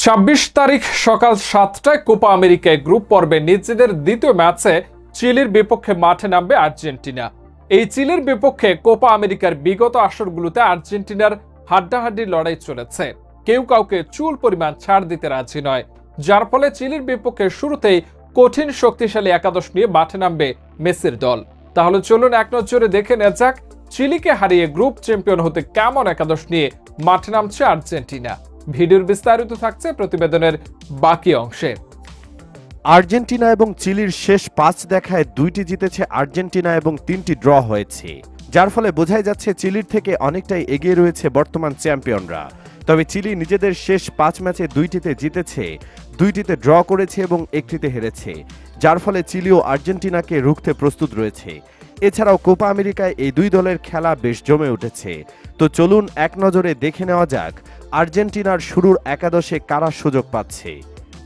২৬ তারিখ সকাল ৭টায় কোপা আমেরিকায় গ্রুপ পর্বে নিজেদের দ্বিতীয় ম্যাচে চিলির বিপক্ষে মাঠে নামবে আর্জেন্টিনা। এই চিলির বিপক্ষে কোপা আমেরিকার বিগত আসরগুলোতে আর্জেন্টিনার হাড্ডাহাড্ডি লড়াই চলেছে। কেউ কাউকে চুল পরিমাণ ছাড় দিতে রাজি নয়, যার ফলে চিলির বিপক্ষে শুরুতেই কঠিন শক্তিশালী একাদশ নিয়ে মাঠে নামবে মেসির দল। তাহলে চলুন এক নজরে দেখে নেওয়া যাক চিলিকে হারিয়ে গ্রুপ চ্যাম্পিয়ন হতে কেমন একাদশ নিয়ে মাঠে নামছে আর্জেন্টিনা। ভিডিওর বিস্তারিত থাকছে প্রতিবেদনের বাকি অংশে। আর্জেন্টিনা এবং চিলির শেষ ৫ দেখায় ২টি জিতেছে আর্জেন্টিনা এবং ৩টি ড্র হয়েছে, যার ফলে বোঝাই যাচ্ছে চিলির থেকে অনেকটাই এগিয়ে রয়েছে বর্তমান চ্যাম্পিয়নরা। তবে চিলি নিজেদের শেষ ৫ ম্যাচে ২টিতে জিতেছে, ২টিতে ড্র করেছে এবং ১টিতে হেরেছে, যার ফলে চিলি ও আর্জেন্টিনাকে রুখতে প্রস্তুত রয়েছে। এছাড়াও কোপা আমেরিকায় এই দুই দলের খেলা বেশ জমে উঠেছে। তো চলুন এক নজরে দেখে নেওয়া যাক আর্জেন্টিনার শুরুর একাদশে কারা সুযোগ পাচ্ছে।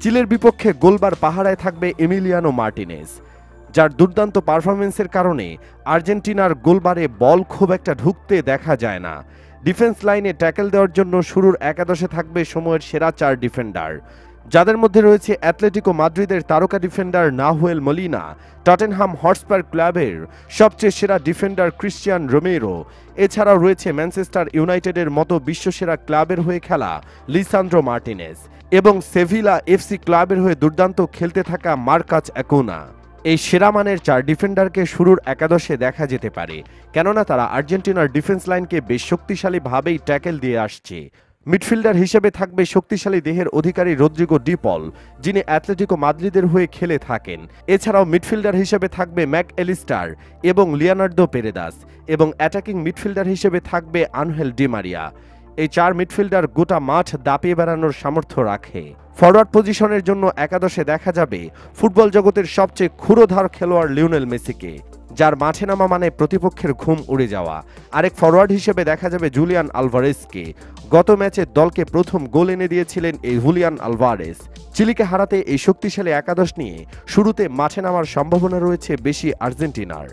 চিলের বিপক্ষে গোলবার পাহারায় থাকবে এমিলিয়ানো মার্টিনেজ, যার দুর্দান্ত পারফরমেন্সের কারণে আর্জেন্টিনার গোলবারে বল খুব একটা ঢুকতে দেখা যায় না। ডিফেন্স লাইনে ট্যাকেল দেওয়ার জন্য শুরুর একাদশে থাকবে সময়ের সেরা ৪ ডিফেন্ডার, যাদের মধ্যে রয়েছে অ্যাটলেটিকো মাদ্রিদের তারকা defender Nahuel Molina, Tottenham Hotspur ক্লাবের সবচেয়ে সেরা ডিফেন্ডার ক্রিশ্চিয়ান রোমেরো, এছাড়াও রয়েছে ম্যানচেস্টার ইউনাইটেডের মতো বিশ্বসেরা ক্লাবের হয়ে খেলা লিসান্দ্রো মার্টিনেজ এবং সেভিলা এফসি ক্লাবের হয়ে দুর্দান্ত খেলতে থাকা মার্কাস অ্যাকুনা। এই সেরা মানের ৪ ডিফেন্ডারকে শুরুর একাদশে দেখা যেতে পারে, কেননা তারা আর্জেন্টিনার ডিফেন্স লাইনকে বেশ শক্তিশালীভাবেই ট্যাকেল দিয়ে আসছে। মিডফিল্ডার হিসেবে থাকবে শক্তিশালী দেহের অধিকারী রদ্রিগো ডি পল, যিনি অ্যাটলেটিকো মাদ্রিদের হয়ে খেলে থাকেন। এছাড়াও মিডফিল্ডার হিসেবে থাকবে ম্যাক এলিস্টার এবং লিওনার্দো পেরেদাস, এবং অ্যাটাকিং মিডফিল্ডার হিসেবে থাকবে আনহেল ডি মারিয়া। এই ৪ মিডফিল্ডার গোটা মাঠ দাপিয়ে বেড়ানোর সামর্থ্য রাখে। ফরওয়ার্ড পজিশনের জন্য একাদশে দেখা যাবে ফুটবল জগতের সবচেয়ে ক্ষুরোধার খেলোয়াড় লিওনেল মেসিকে, যার মাঠে নামা মানে প্রতিপক্ষের ঘুম উড়ে যাওয়া। আরেক ফরওয়ার্ড হিসেবে দেখা যাবে জুলিয়ান আলভারেজকে। গত ম্যাচে দলকে প্রথম গোল এনে দিয়েছিলেন এই জুলিয়ান আলভারেজ। চিলিকে হারাতে এই শক্তিশালী একাদশ নিয়ে শুরুতে মাঠে নামার সম্ভাবনা রয়েছে বেশি আর্জেন্টিনার।